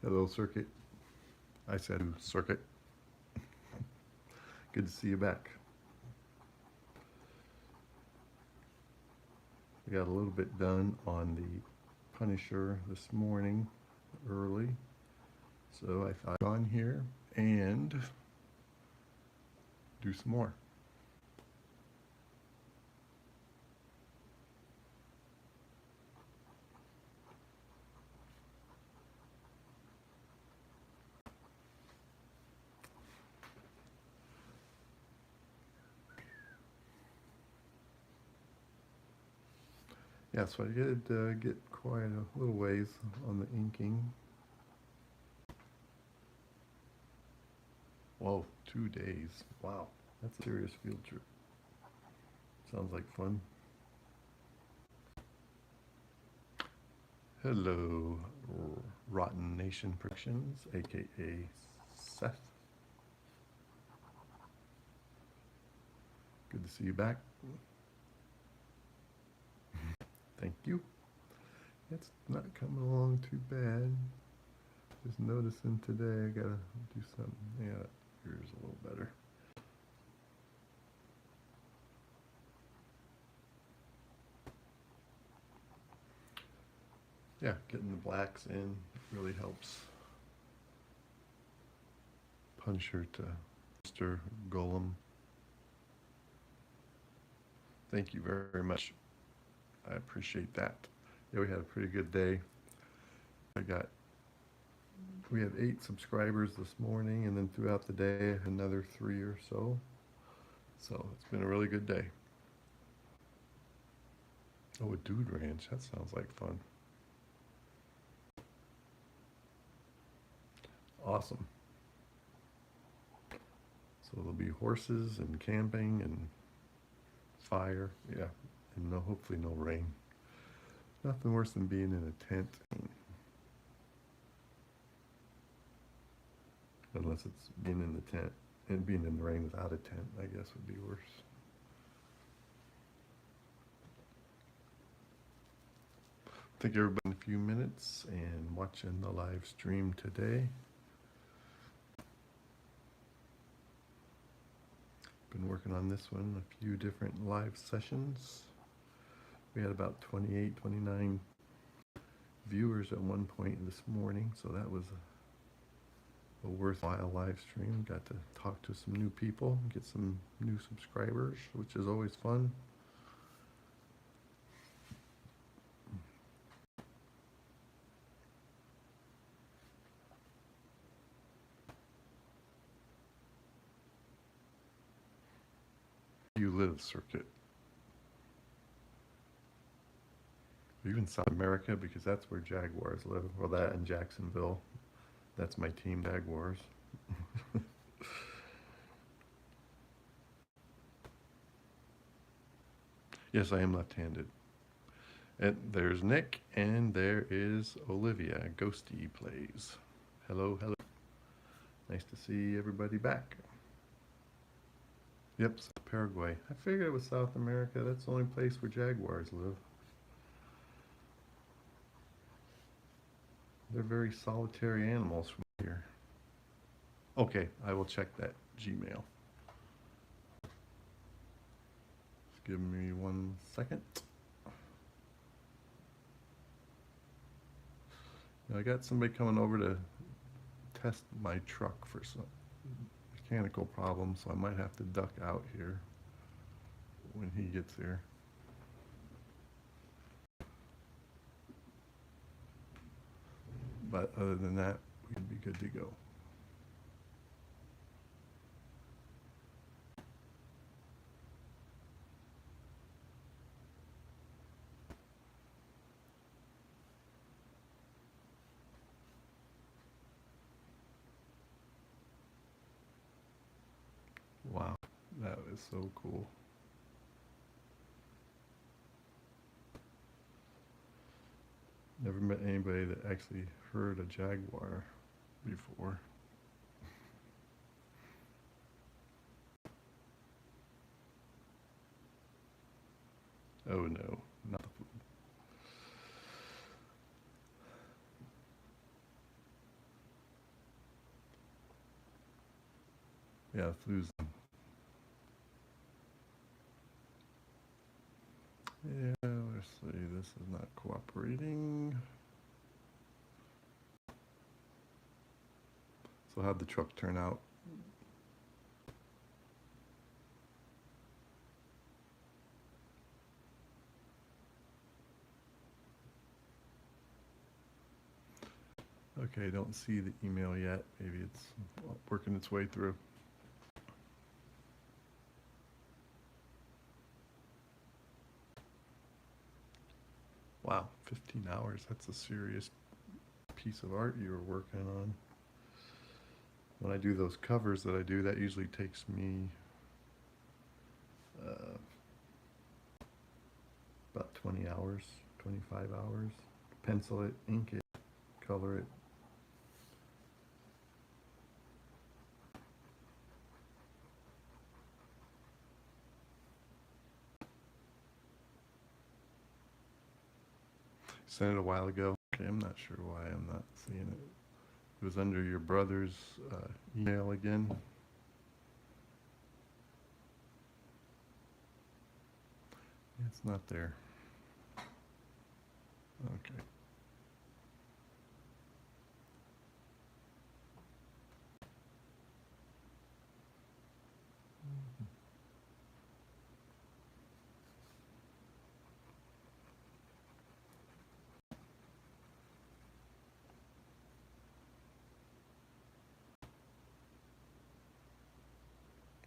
Hello, Circuit. I said Circuit. Good to see you back. I got a little bit done on the Punisher this morning early, so I thought I'd on here and do some more. Yeah, so I did get quite a little ways on the inking. Whoa, 2 days. Wow, that's a serious field trip. Sounds like fun. Hello, Rotten Nation Productions, aka Seth. Good to see you back. Thank you. It's not coming along too bad. Just noticing today I gotta do something. Yeah, here's a little better. Yeah, getting the blacks in really helps. Punisher to Mr. Golem. Thank you very much. I appreciate that. Yeah, we had a pretty good day. We had 8 subscribers this morning, and then throughout the day, another 3 or so. So it's been a really good day. Oh, a dude ranch. That sounds like fun. Awesome. So there'll be horses and camping and fire. Yeah, and hopefully no rain. Nothing worse than being in a tent. Unless it's being in the tent. And being in the rain without a tent, I guess, would be worse. Thank everybody in a few minutes and watching the live stream today. Been working on this one, a few different live sessions. We had about 28, 29 viewers at one point this morning, so that was a worthwhile live stream. Got to talk to some new people, get some new subscribers, which is always fun. You live, Circuit. Even South America, because that's where Jaguars live. Well, that and Jacksonville. That's my team, Jaguars. Yes, I am left-handed. And there's Nick, and there is Olivia. Ghosty plays. Hello, hello. Nice to see everybody back. Yep, Paraguay. I figured it was South America. That's the only place where Jaguars live. They're very solitary animals from here. Okay, I will check that Gmail. Just give me 1 second. Now, I got somebody coming over to test my truck for some mechanical problems, so I might have to duck out here when he gets here. But other than that, we can be good to go. Wow, that is so cool. Never met anybody that actually heard a Jaguar before. Oh no, not the food. Yeah, flu's. Yeah, let's see. This is not cooperating. So how'd the truck turn out? Okay, don't see the email yet. Maybe it's working its way through. Wow, 15 hours. That's a serious piece of art you were working on. When I do those covers that I do, that usually takes me about 20 hours, 25 hours. Pencil it, ink it, color it. Sent it a while ago. Okay, I'm not sure why I'm not seeing it. It was under your brother's email again. It's not there. Okay.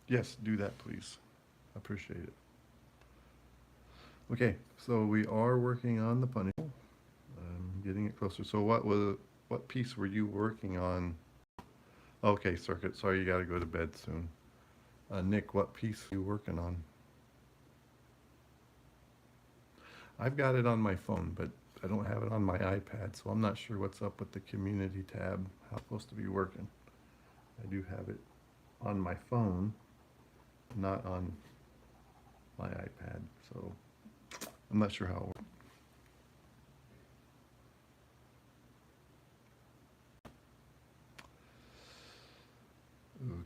Yes, do that, please. I appreciate it. Okay, so we are working on the punny. Getting it closer. So what piece were you working on? Okay, circuit. Sorry, you got to go to bed soon. Nick, what piece are you working on? I've got it on my phone, but I don't have it on my iPad, so I'm not sure what's up with the community tab, how it's supposed to be working. I do have it on my phone, not on my iPad, so I'm not sure how it works.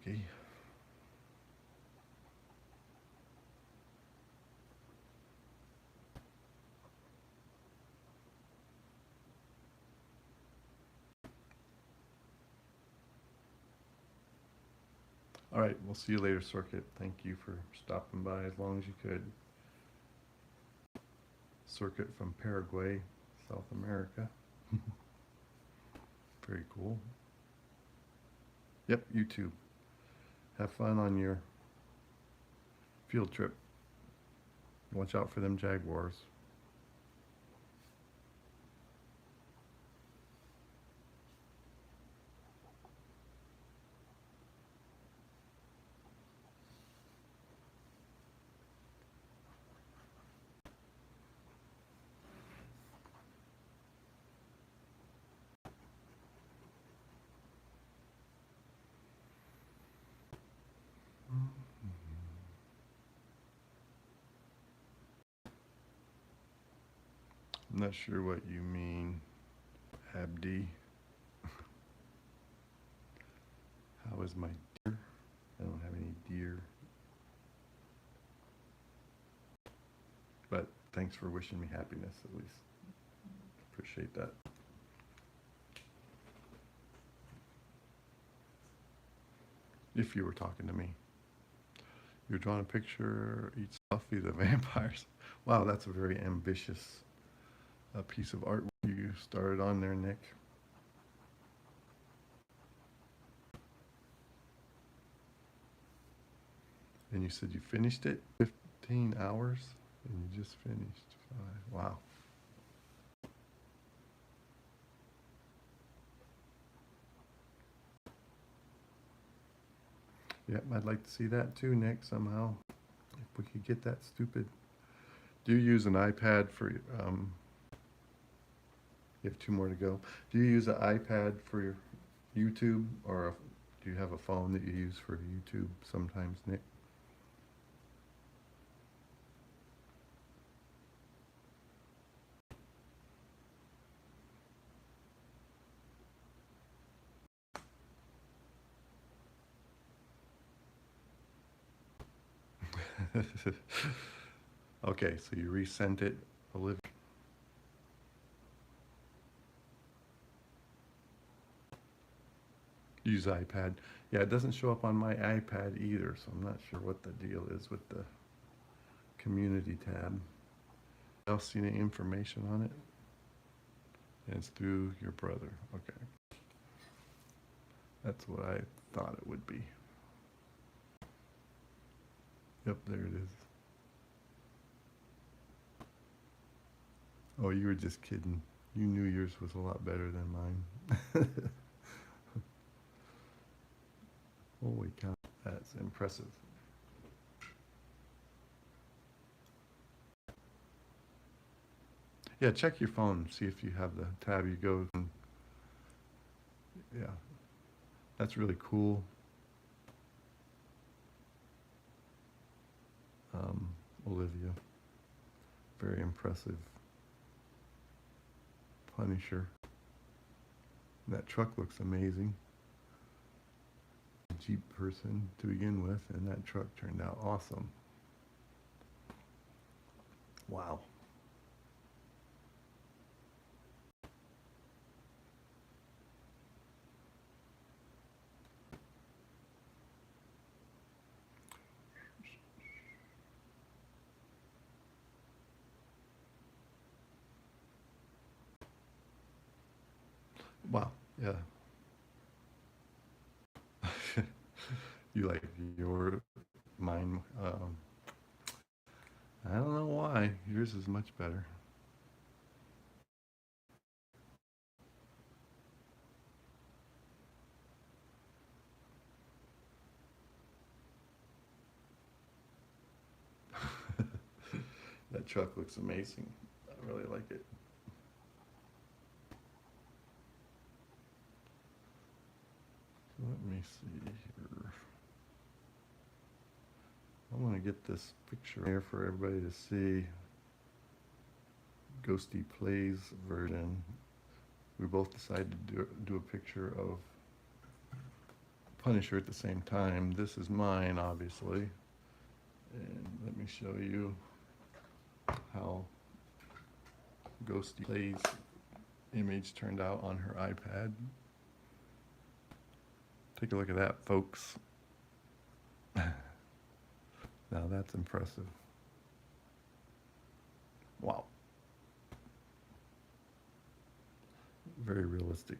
Okay. All right, we'll see you later, Circuit. Thank you for stopping by as long as you could. Circuit from Paraguay, South America. Very cool. Yep, you too. Have fun on your field trip. Watch out for them jaguars. I'm not sure what you mean, Abdi. How is my deer? I don't have any deer. But thanks for wishing me happiness, at least. Appreciate that. If you were talking to me. You're drawing a picture, each selfie, the vampires. Wow, that's a very ambitious piece of art you started on there, Nick. And you said you finished it 15 hours and you just finished 5. Wow. Yep, I'd like to see that too, Nick, somehow. If we could get that stupid. Do you use an iPad for, you have 2 more to go. Do you use an iPad for your YouTube, or do you have a phone that you use for YouTube sometimes, Nick? Okay, so you resent it, Olivia. Use iPad. Yeah, it doesn't show up on my iPad either, so I'm not sure what the deal is with the community tab. Else see any information on it? And it's through your brother. Okay. That's what I thought it would be. Yep, there it is. Oh, you were just kidding. You knew yours was a lot better than mine. Holy cow, that's impressive. Yeah, check your phone, see if you have the tab you go. Yeah, that's really cool. Olivia, very impressive. Punisher. That truck looks amazing. Jeep person to begin with, and that truck turned out awesome. Wow. Wow. Yeah. You like your mine? I don't know why. Yours is much better. That truck looks amazing. I really like it. Let me see here. I want to get this picture here for everybody to see. Ghosty Plays version. We both decided to do a picture of Punisher at the same time. This is mine, obviously. And let me show you how Ghosty Plays image turned out on her iPad. Take a look at that, folks. Now that's impressive. Wow. Very realistic.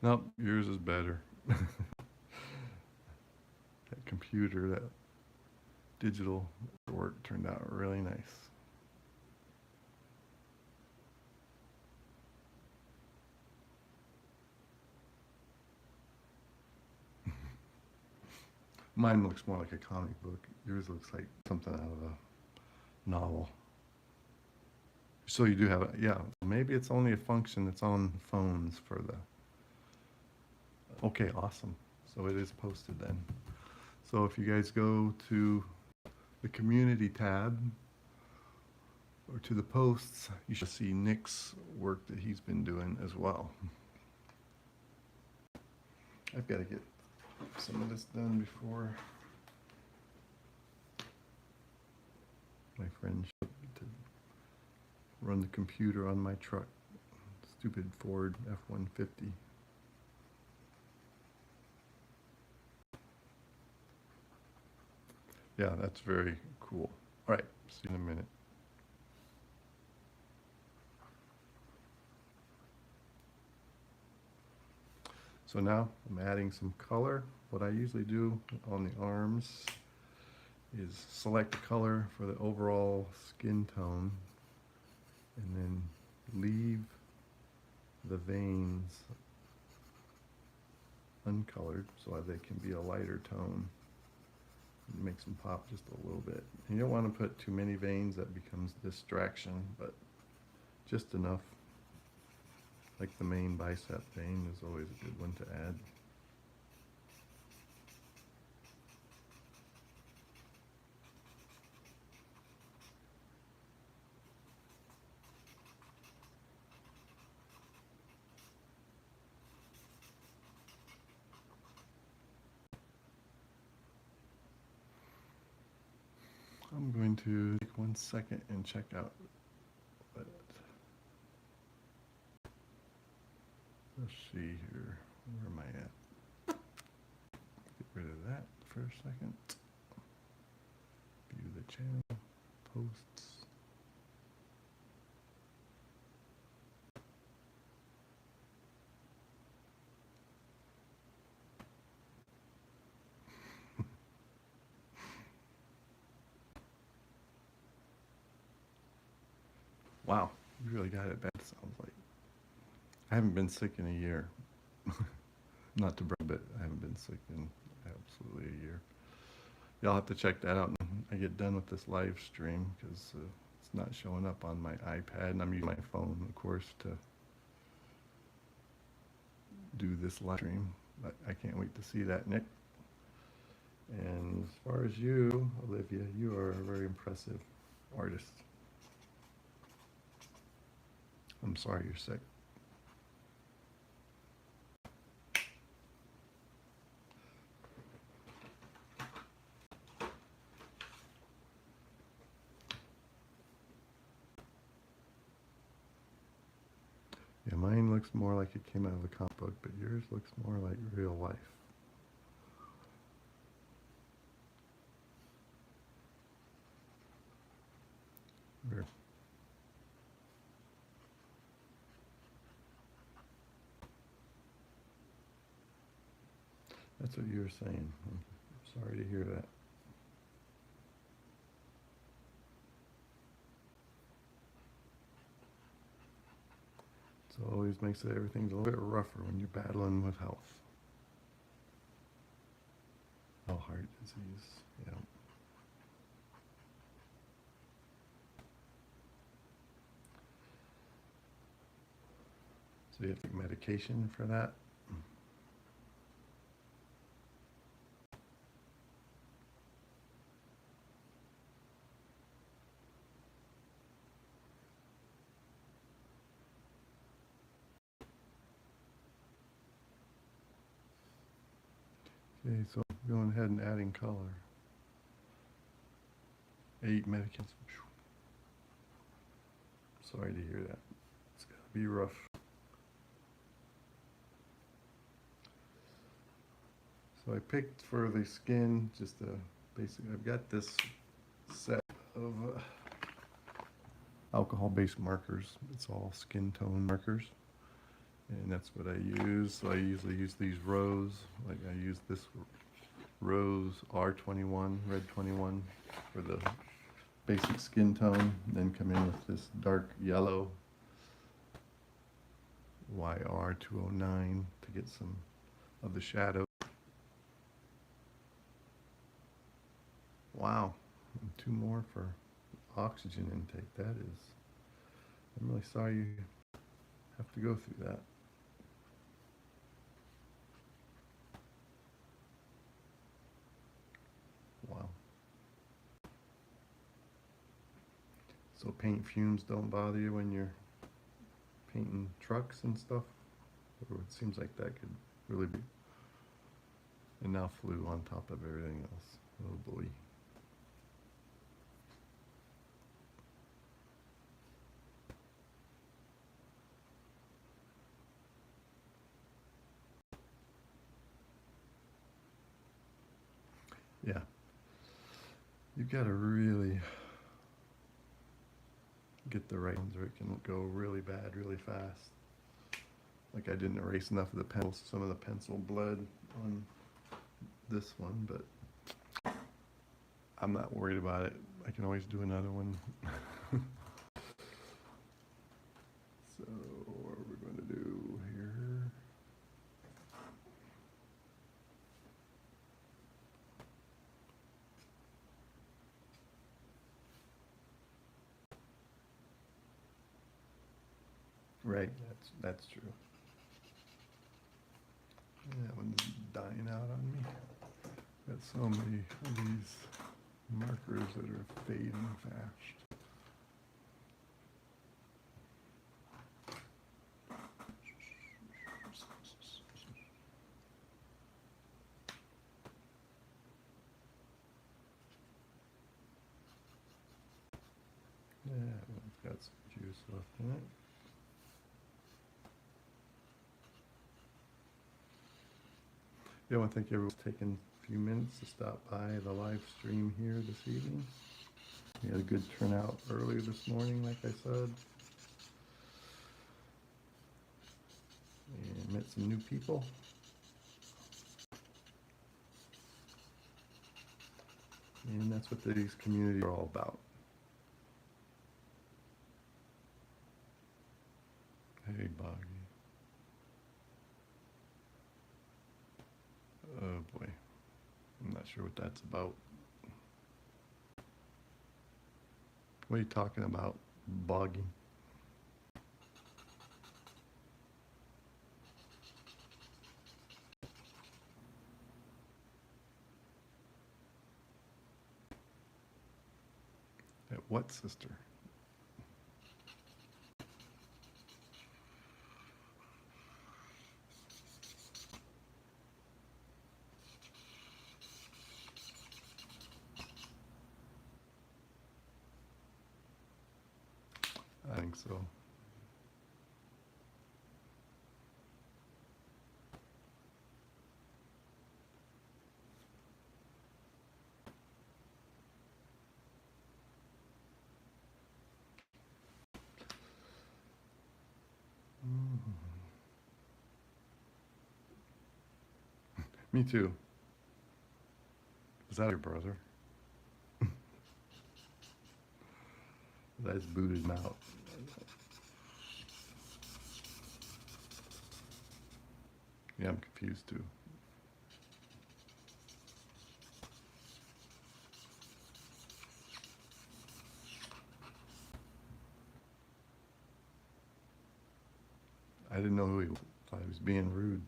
Nope, yours is better. That computer, that digital work turned out really nice. Mine looks more like a comic book. Yours looks like something out of a novel. So you do have it, yeah. Maybe it's only a function that's on phones for the. Okay, awesome. So it is posted then. So if you guys go to the community tab or to the posts, you should see Nick's work that he's been doing as well. I've got to get some of this done before my friend showed me to run the computer on my truck. Stupid Ford F-150. Yeah, that's very cool. All right, see you in a minute. So now I'm adding some color. What I usually do on the arms is select the color for the overall skin tone and then leave the veins uncolored so that they can be a lighter tone. It makes them pop just a little bit. And you don't want to put too many veins, that becomes distraction, but just enough. Like the main bicep vein is always a good one to add. I'm going to take 1 second and check out. Let's see here. Where am I at? Get rid of that for a second. View the channel, posts. Wow, you really got it bad, sounds like. I haven't been sick in a year. Not to brag, but I haven't been sick in absolutely a year. Y'all have to check that out when I get done with this live stream, because it's not showing up on my iPad, and I'm using my phone, of course, to do this live stream. But I can't wait to see that, Nick. And as far as you, Olivia, you are a very impressive artist. I'm sorry you're sick. Yeah, mine looks more like it came out of a comic book, but yours looks more like real life. Weird. That's what you were saying. I'm sorry to hear that. So it always makes it everything's a little bit rougher when you're battling with health. Oh, heart disease, yeah. So you have to take medication for that? Okay, so going ahead and adding color. 8 medications. Sorry to hear that. It's gotta be rough. So I picked for the skin just a basic. I've got this set of alcohol-based markers. It's all skin tone markers, and that's what I use. So I usually use these rose. Like I use this rose R21, red 21 for the basic skin tone. Then come in with this dark yellow YR209 to get some of the shadow. Wow, and 2 more for oxygen intake. That is, I'm really sorry you have to go through that. Wow. So paint fumes don't bother you when you're painting trucks and stuff? Or it seems like that could really be. And now flu on top of everything else. Oh boy. Yeah. You've got to really get the right ones, or it can go really bad really fast. Like I didn't erase enough of the pencil, some of the pencil bled on this one, but I'm not worried about it. I can always do another one. So what are we going to do here? Right, that's true. That one's dying out on me. Got so many of these markers that are fading fast. Yeah, it's got some juice left in it. Yeah, I want to thank everyone for taking a few minutes to stop by the live stream here this evening. We had a good turnout earlier this morning, like I said. And met some new people. And that's what these communities are all about. Hey, Boggy. Oh boy. I'm not sure what that's about. What are you talking about, Boggy? At what sister? I think so. Me too. Is that your brother? I just booted him out. Yeah, I'm confused too. I didn't know who he was. Thought he was being rude.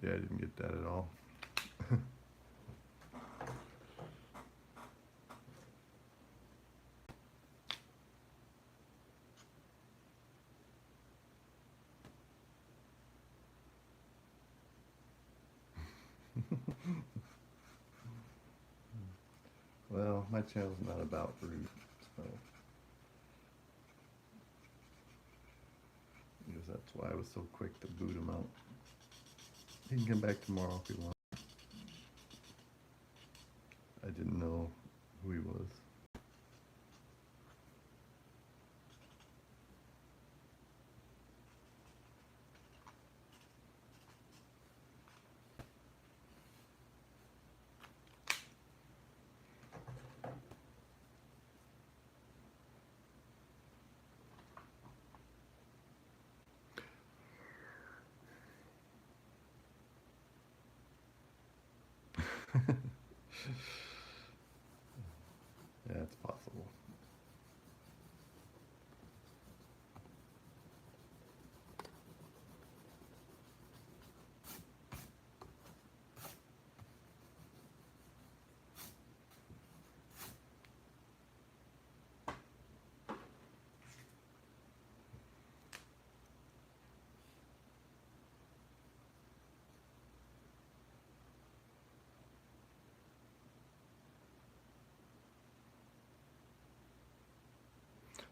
Yeah, I didn't get that at all. Well, my channel's not about rude, so I guess that's why I was so quick to boot him out. He can come back tomorrow if he wants. I didn't know who he was. Yeah, it's possible.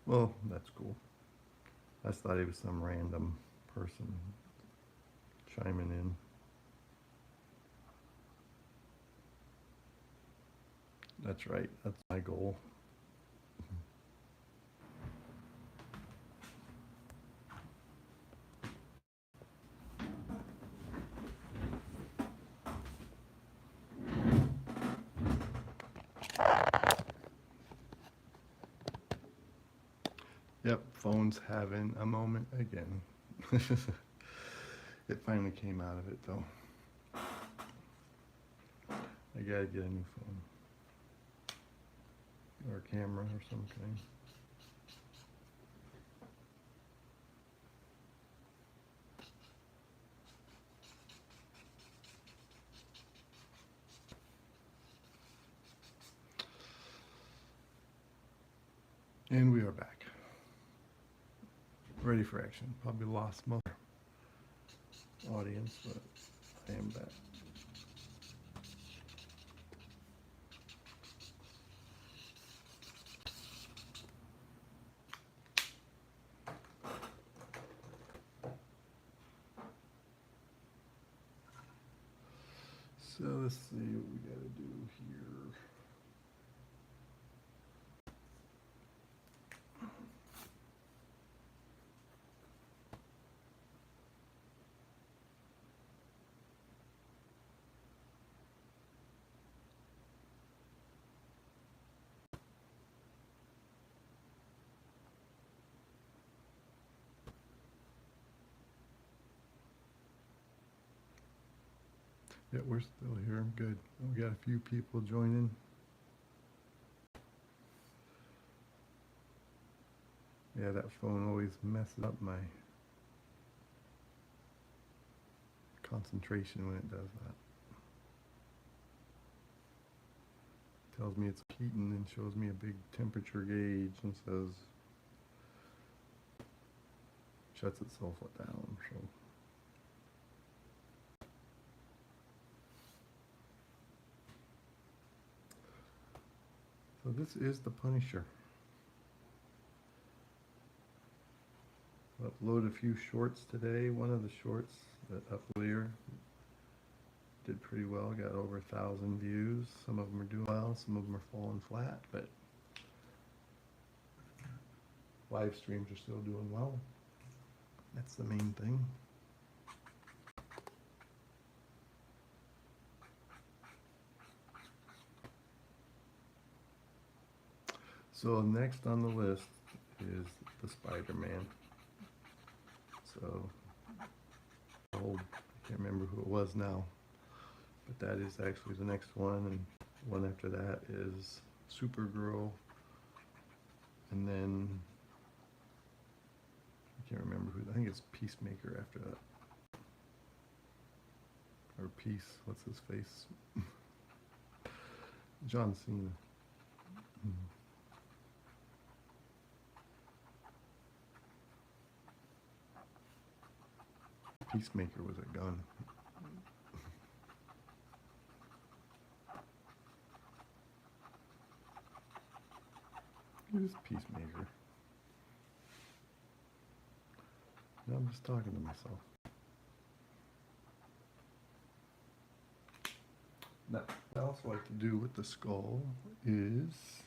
Well, that's cool. I just thought he was some random person chiming in. That's right. That's my goal. Yep, phone's having a moment again. It finally came out of it though. I gotta get a new phone. Or a camera or some kind. And we are back. Ready for action. Probably lost most audience, but I am back. So let's see what we got to do here. Yeah, we're still here. Good. We got a few people joining. Yeah, that phone always messes up my concentration when it does that. Tells me it's heating and shows me a big temperature gauge and says shuts itself down. So this is the Punisher. Upload a few shorts today. One of the shorts that up earlier did pretty well, got over 1,000 views. Some of them are doing well, some of them are falling flat, but live streams are still doing well. That's the main thing. So next on the list is the Spider-Man. So, I can't remember who it was now, but that is actually the next one, and one after that is Supergirl, and then I can't remember who. I think it's Peacemaker after that, or Peace. What's his face? John Cena. Peacemaker was a gun. Who's Peacemaker? No, I'm just talking to myself. Now, what I also like to do with the skull is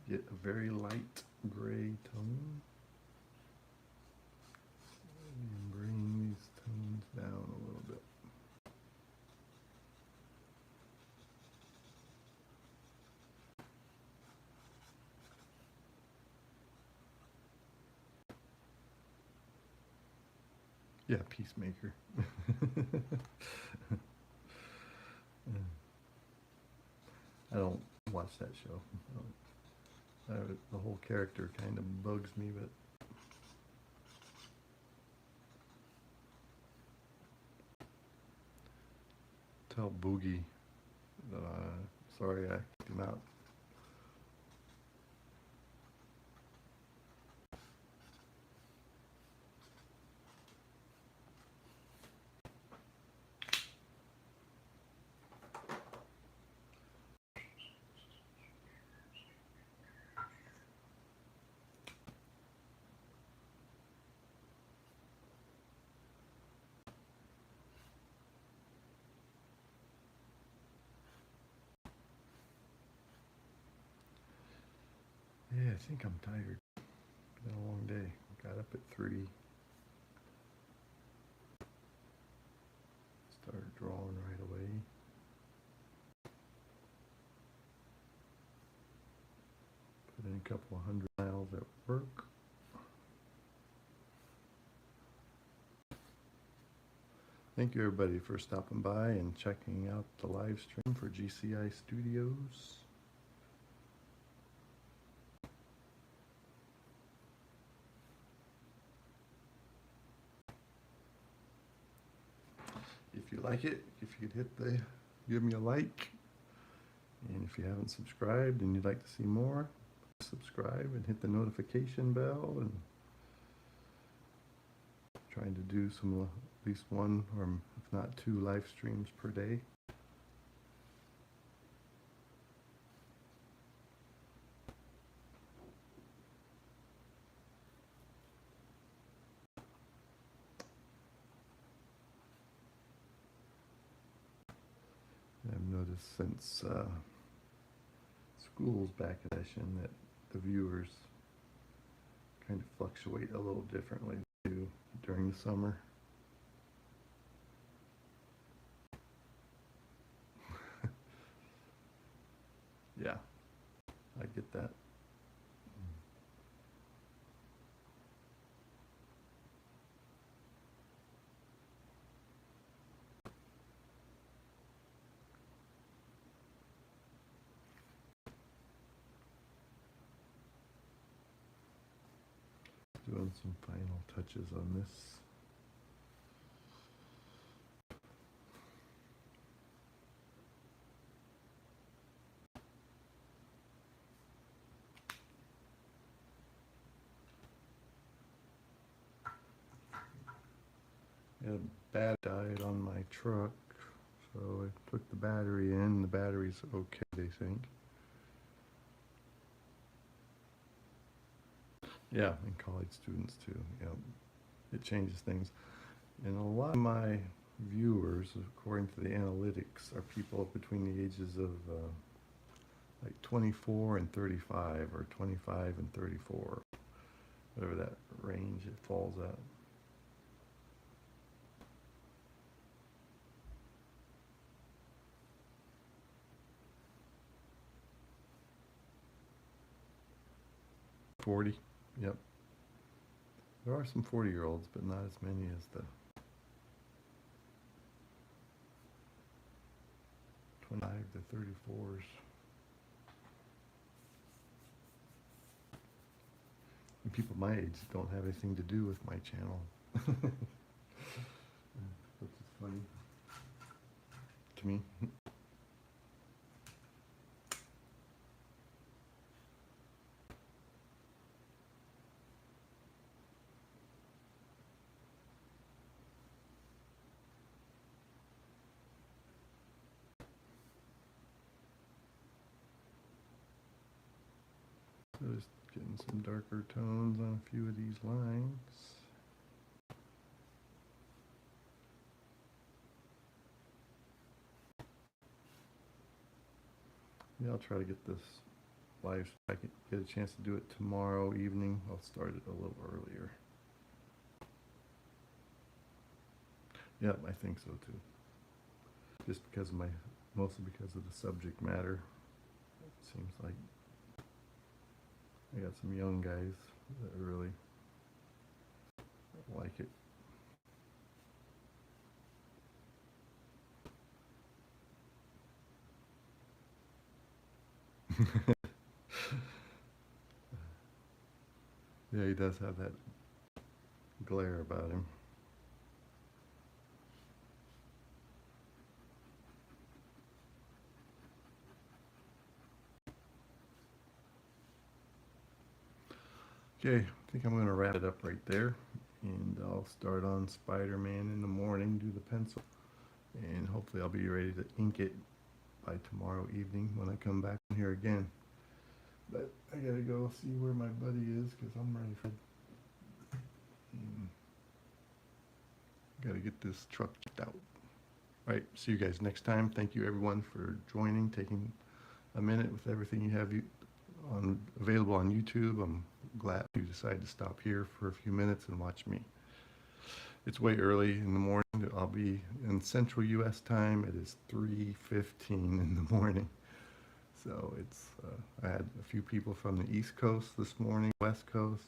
get a very light gray tone and bring these tones down a little bit. Yeah, Peacemaker. I don't watch that show. The whole character kind of bugs me, but tell Boogie that sorry I kicked him out. Yeah, I think I'm tired. It's been a long day. Got up at 3. Started drawing right away. Put in a couple of 100 miles at work. Thank you everybody for stopping by and checking out the live stream for GCI Studios. If you you like it, if you could give me a like. And if you haven't subscribed and you'd like to see more, subscribe and hit the notification bell. And trying to do at least one, or if not two, live streams per day. I've noticed since school's back in session that the viewers kind of fluctuate a little differently too during the summer. Yeah, I get that. Doing some final touches on this. I had a bad died on my truck, so I took the battery in. The battery's okay, they think. Yeah, and college students too. Yeah, it changes things. And a lot of my viewers, according to the analytics, are people between the ages of like 24 and 35, or 25 and 34, whatever that range it falls at. $40, yep. There are some 40-year-olds, but not as many as the 25 to 34s. And people my age don't have anything to do with my channel. Which is funny to me. So just getting some darker tones on a few of these lines. Yeah, I'll try to get this live. I can get a chance to do it tomorrow evening. I'll start it a little earlier. Yep, I think so too. Just because of mostly because of the subject matter. It seems like I got some young guys that really like it. Yeah, he does have that glare about him. Okay, I think I'm going to wrap it up right there, and I'll start on Spider-Man in the morning, do the pencil, and hopefully I'll be ready to ink it by tomorrow evening when I come back here again. But I gotta go see where my buddy is because I'm ready for. Gotta get this truck checked out. All right, see you guys next time. Thank you everyone for joining, taking a minute with everything you have available on YouTube. I'm glad you decided to stop here for a few minutes and watch me. It's way early in the morning. I'll be in Central U.S. time. It is 3:15 in the morning. So it's, I had a few people from the East Coast this morning, West Coast,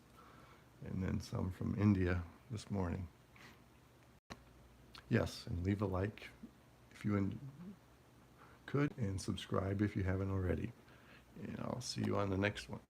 and then some from India this morning. Yes, and leave a like if you could, and subscribe if you haven't already. And I'll see you on the next one.